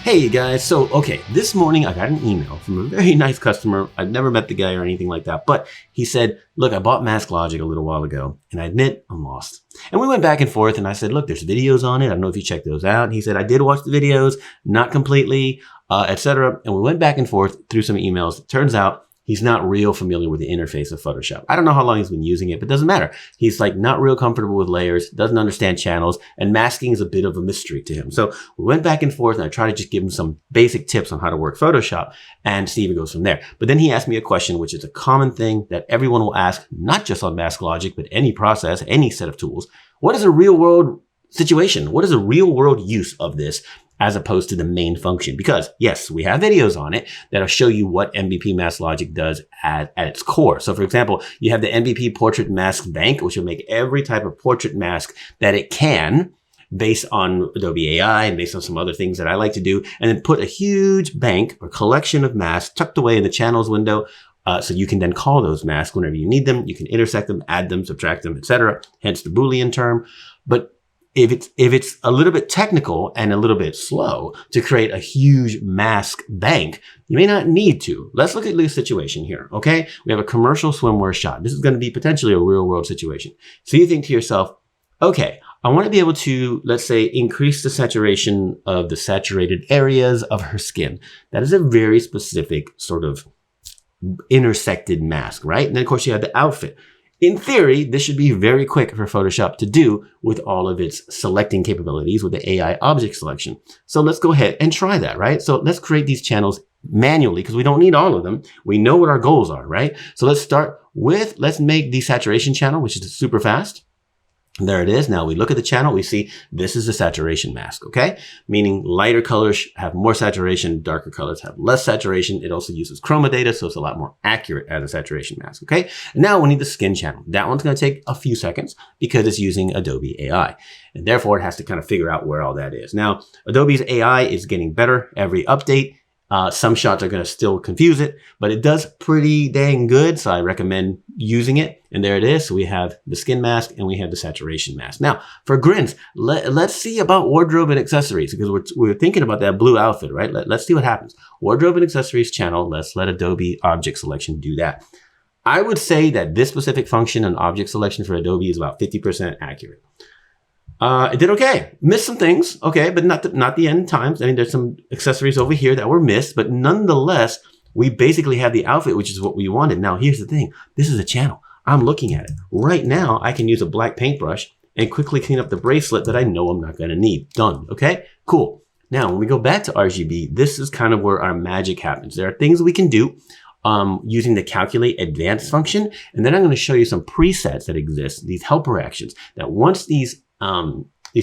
Hey guys, so okay, this morning I got an email from a very nice customer. I've never met the guy or anything like that, but he said, look, I bought MaskLogic a little while ago and I admit I'm lost. And we went back and forth and I said, look, there's videos on it. I don't know if you checked those out. And he said, I did watch the videos, not completely, etc. And we went back and forth through some emails. It turns out he's not real familiar with the interface of Photoshop. I don't know how long he's been using it, but it doesn't matter. He's like not real comfortable with layers, doesn't understand channels, and masking is a bit of a mystery to him. So we went back and forth and I tried to just give him some basic tips on how to work Photoshop and see if it goes from there. But then he asked me a question, which is a common thing that everyone will ask, not just on MaskLogic, but any process, any set of tools. What is a real world situation? What is a real world use of this as opposed to the main function? Because yes, we have videos on it that'll show you what MVP MaskLogic does at its core. So for example, you have the MVP portrait mask bank, which will make every type of portrait mask that it can based on Adobe AI and based on some other things that I like to do, and then put a huge bank or collection of masks tucked away in the channels window. So you can then call those masks whenever you need them. You can intersect them, add them, subtract them, etc. Hence the Boolean term. But if it's a little bit technical and a little bit slow to create a huge mask bank, you may not need to. Let's look at the situation here, okay? We have a commercial swimwear shot. This is going to be potentially a real world situation. So you think to yourself, okay, I want to be able to, let's say, increase the saturation of the saturated areas of her skin. That is a very specific sort of intersected mask, right? And then of course you have the outfit. In theory, this should be very quick for Photoshop to do with all of its selecting capabilities with the AI object selection. So let's go ahead and try that, right? So let's create these channels manually because we don't need all of them. We know what our goals are, right? So let's start with, let's make the saturation channel, which is super fast. There it is. Now we look at the channel, we see this is a saturation mask, okay? Meaning lighter colors have more saturation, darker colors have less saturation. It also uses chroma data, so it's a lot more accurate as a saturation mask, okay? Now we need the skin channel. That one's gonna take a few seconds because it's using Adobe AI. And therefore it has to kind of figure out where all that is. Now, Adobe's AI is getting better every update. Some shots are going to still confuse it, but it does pretty dang good. So I recommend using it. And there it is. So we have the skin mask and we have the saturation mask. Now for grins, let's see about wardrobe and accessories because we're thinking about that blue outfit, right? Let's see what happens. Wardrobe and accessories channel. Let's let Adobe object selection do that. I would say that this specific function and object selection for Adobe is about 50% accurate. It did okay. Missed some things, okay, but not the end times. I mean, there's some accessories over here that were missed, but nonetheless, we basically have the outfit, which is what we wanted. Now, here's the thing. This is a channel. I'm looking at it. Right now, I can use a black paintbrush and quickly clean up the bracelet that I know I'm not going to need. Done, okay? Cool. Now, when we go back to RGB, this is kind of where our magic happens. There are things we can do using the calculate advanced function, and then I'm going to show you some presets that exist, these helper actions, that once these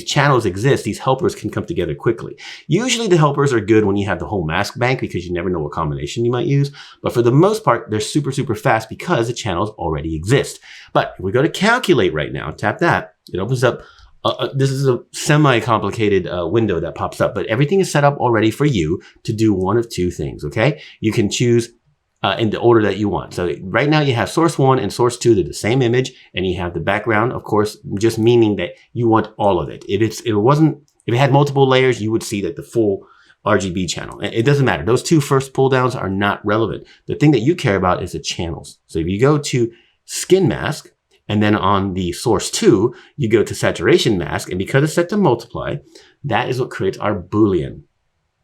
channels exist, these helpers can come together quickly. Usually the helpers are good when you have the whole mask bank because you never know what combination you might use. But for the most part, they're super, super fast because the channels already exist. But if we go to calculate right now, tap that, it opens up. This is a semi-complicated window that pops up, but everything is set up already for you to do one of two things, okay? You can choose in the order that you want. So right now you have source 1 and source 2, they're the same image, and you have the background, of course, just meaning that you want all of it. If it had multiple layers, you would see like the full RGB channel. It doesn't matter. Those two first pull downs are not relevant. The thing that you care about is the channels. So if you go to skin mask, and then on the source 2, you go to saturation mask, and because it's set to multiply, that is what creates our Boolean,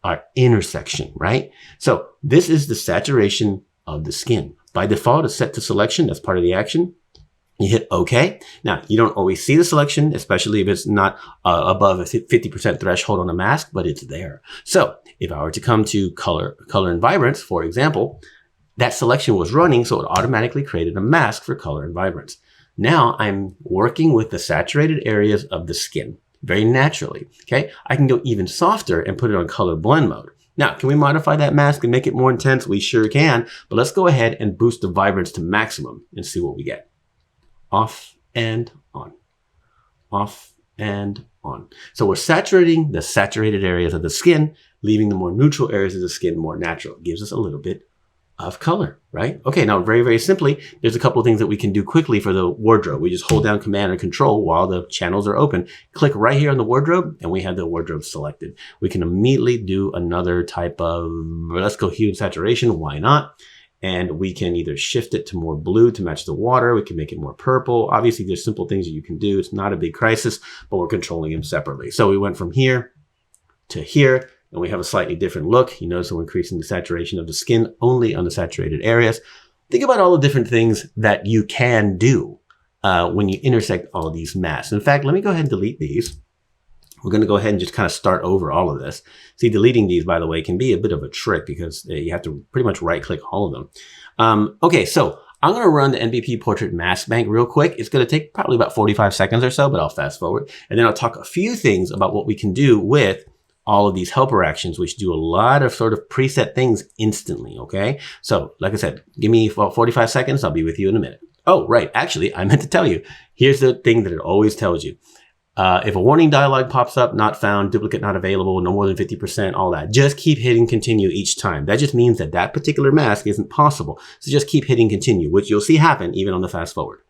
our intersection, right? So this is the saturation of the skin. By default, it's set to selection. That's part of the action. You hit OK. Now, you don't always see the selection, especially if it's not above a 50% threshold on a mask, but it's there. So if I were to come to color and vibrance, for example, that selection was running, so it automatically created a mask for color and vibrance. Now I'm working with the saturated areas of the skin very naturally. Okay, I can go even softer and put it on color blend mode. Now, can we modify that mask and make it more intense? We sure can, but let's go ahead and boost the vibrance to maximum and see what we get. Off and on, off and on. So we're saturating the saturated areas of the skin, leaving the more neutral areas of the skin more natural. It gives us a little bit of color, right? Okay, now very, very simply, there's a couple of things that we can do quickly for the wardrobe. We just hold down Command and Control while the channels are open. Click right here on the wardrobe, and we have the wardrobe selected. We can immediately do another type of, let's go hue and saturation, why not? And we can either shift it to more blue to match the water. We can make it more purple. Obviously, there's simple things that you can do. It's not a big crisis, but we're controlling them separately. So we went from here to here, and we have a slightly different look. You notice we're increasing the saturation of the skin only on the saturated areas. Think about all the different things that you can do when you intersect all of these masks. In fact, let me go ahead and delete these. We're going to go ahead and just kind of start over all of this. See, deleting these, by the way, can be a bit of a trick because you have to pretty much right-click all of them. Okay, so I'm going to run the MVP Portrait Mask Bank real quick. It's going to take probably about 45 seconds or so, but I'll fast forward. And then I'll talk a few things about what we can do with all of these helper actions, which do a lot of sort of preset things instantly, okay? So, like I said, give me about 45 seconds. I'll be with you in a minute. Oh, right. Actually, I meant to tell you. Here's the thing that it always tells you. If a warning dialog pops up, not found, duplicate not available, no more than 50%, all that, just keep hitting continue each time. That just means that that particular mask isn't possible. So just keep hitting continue, which you'll see happen even on the fast forward.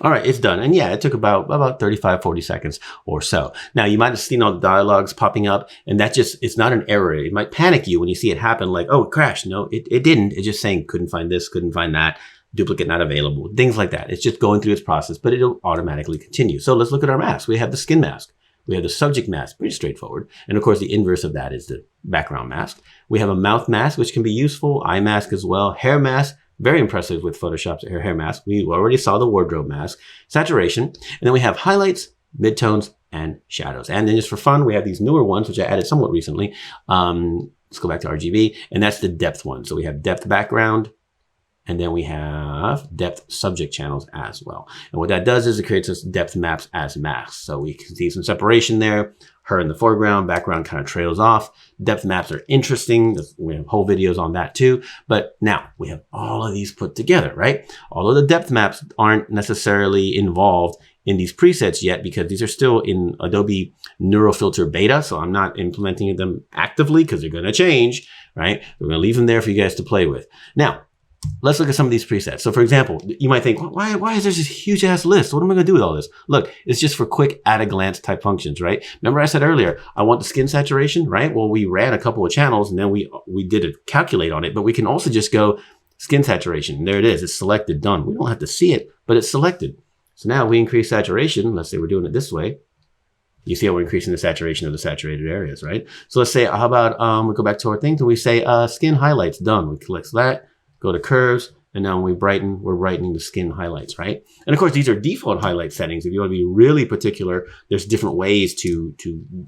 All right, it's done. And yeah, it took about 35, 40 seconds or so. Now, you might have seen all the dialogues popping up, and that just, it's not an error. It might panic you when you see it happen, like, oh, it crashed. No, it didn't. It's just saying, couldn't find this, couldn't find that, duplicate not available, things like that. It's just going through its process, but it'll automatically continue. So let's look at our mask. We have the skin mask. We have the subject mask, pretty straightforward. And of course, the inverse of that is the background mask. We have a mouth mask, which can be useful, eye mask as well, hair mask. Very impressive with Photoshop's hair mask. We already saw the wardrobe mask, saturation, and then we have highlights, midtones, and shadows. And then just for fun, we have these newer ones, which I added somewhat recently. Let's go back to RGB, and that's the depth one. So we have depth background, and then we have depth subject channels as well. And what that does is it creates us depth maps as masks. So we can see some separation there. Her in the foreground, background kind of trails off. Depth maps are interesting. We have whole videos on that too. But now we have all of these put together, right? Although the depth maps aren't necessarily involved in these presets yet because these are still in Adobe Neural Filter beta. So I'm not implementing them actively because they're going to change, right? We're going to leave them there for you guys to play with. Now, let's look at some of these presets. So for example, you might think, why is there this huge ass list? What am I going to do with all this? Look, it's just for quick at a glance type functions, right? Remember I said earlier, I want the skin saturation, right? Well, we ran a couple of channels and then we did a calculate on it, but we can also just go skin saturation. There it is. It's selected, done. We don't have to see it, but it's selected. So now we increase saturation. Let's say we're doing it this way. You see how we're increasing the saturation of the saturated areas, right? So let's say, how about, we go back to our things and we say, skin highlights, done. We select that. Go to curves, and now when we brighten, we're brightening the skin highlights, right? And of course, these are default highlight settings. If you want to be really particular, there's different ways to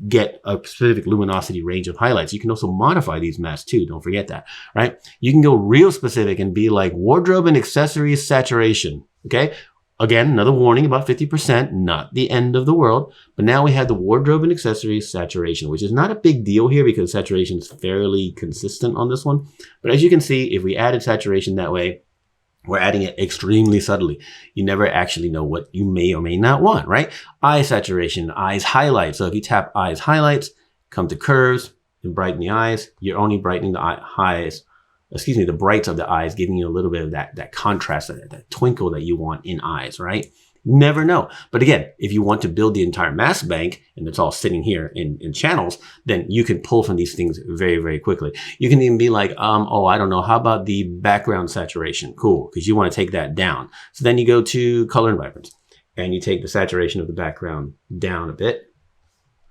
get a specific luminosity range of highlights. You can also modify these masks too. Don't forget that, right? You can go real specific and be like wardrobe and accessories saturation, okay? Again, another warning about 50%, not the end of the world. But now we have the wardrobe and accessories saturation, which is not a big deal here because saturation is fairly consistent on this one. But as you can see, if we added saturation that way, we're adding it extremely subtly. You never actually know what you may or may not want, right? Eye saturation, eyes highlights. So if you tap eyes highlights, come to curves and brighten the eyes, you're only brightening the eyes. Excuse me, the brights of the eyes, giving you a little bit of that contrast, that twinkle that you want in eyes, right? Never know. But again, if you want to build the entire mask bank, and it's all sitting here in channels, then you can pull from these things very, very quickly. You can even be like, oh, I don't know, how about the background saturation? Cool, because you want to take that down. So then you go to color and vibrance, and you take the saturation of the background down a bit.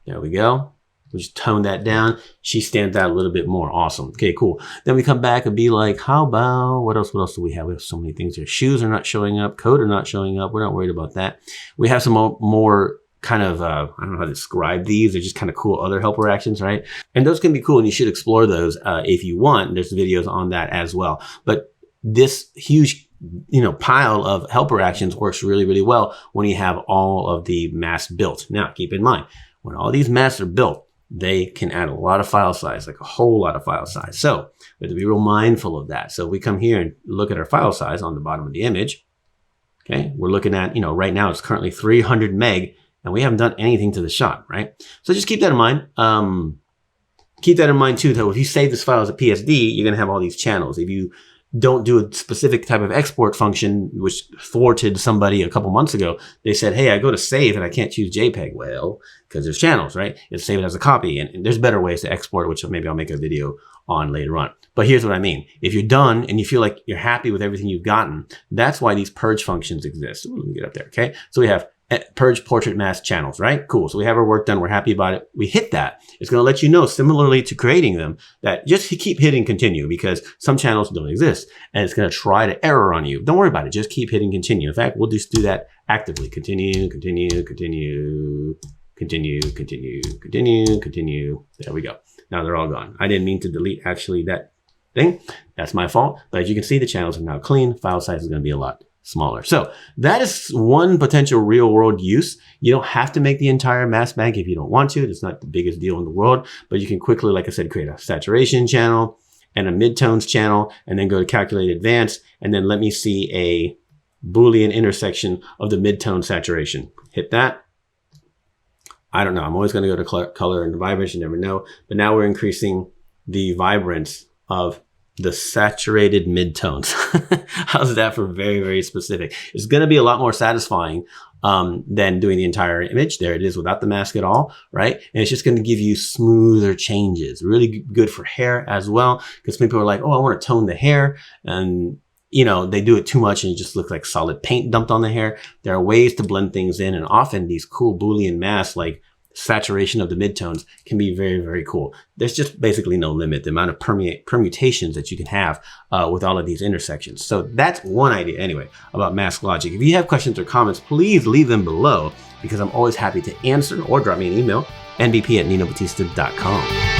There we go. We just tone that down. She stands out a little bit more. Awesome. Okay, cool. Then we come back and be like, how about, what else do we have? We have so many things here. Shoes are not showing up. Code are not showing up. We're not worried about that. We have some more kind of, I don't know how to describe these. They're just kind of cool other helper actions, right? And those can be cool and you should explore those if you want. There's videos on that as well. But this huge pile of helper actions works really, really well when you have all of the masks built. Now, keep in mind, when all these masks are built, they can add a lot of file size, like a whole lot of file size. So we have to be real mindful of that. So we come here and look at our file size on the bottom of the image. Okay, we're looking at, right now it's currently 300 meg and we haven't done anything to the shot, right? So just keep that in mind. keep that in mind too, though. If you save this file as a PSD, you're going to have all these channels. If you don't do a specific type of export function, which thwarted somebody a couple months ago, they said, hey, I go to save and I can't choose JPEG. Well, because there's channels, right? It's save it as a copy. And there's better ways to export, which maybe I'll make a video on later on. But here's what I mean. If you're done and you feel like you're happy with everything you've gotten, that's why these purge functions exist. Let me get up there, okay? So we have purge portrait mask channels, right? Cool. So we have our work done. We're happy about it. We hit that. It's going to let you know, similarly to creating them, that just keep hitting continue because some channels don't exist and it's going to try to error on you. Don't worry about it. Just keep hitting continue. In fact, we'll just do that actively. Continue, continue, continue, continue, continue, continue, continue. There we go. Now they're all gone. I didn't mean to delete actually that thing. That's my fault. But as you can see, the channels are now clean. File size is going to be a lot smaller. So that is one potential real world use. You don't have to make the entire mask bank if you don't want to. It's not the biggest deal in the world, but you can quickly, like I said, create a saturation channel and a midtones channel, and then go to calculate advanced, and then let me see a Boolean intersection of the midtone saturation. Hit that. I don't know. I'm always going to go to color and vibrance. You never know. But now we're increasing the vibrance of the saturated midtones. How's that for very, very specific? It's going to be a lot more satisfying than doing the entire image. There it is without the mask at all, right? And it's just going to give you smoother changes. Really good for hair as well, because people are like, oh, I want to tone the hair. And you know, they do it too much and it just looks like solid paint dumped on the hair. There are ways to blend things in, and often these cool Boolean masks like saturation of the midtones can be very, very cool. There's just basically no limit, the amount of permutations that you can have with all of these intersections. So that's one idea anyway about MaskLogic. If you have questions or comments, please leave them below because I'm always happy to answer, or drop me an email, nbp@ninobatista.com.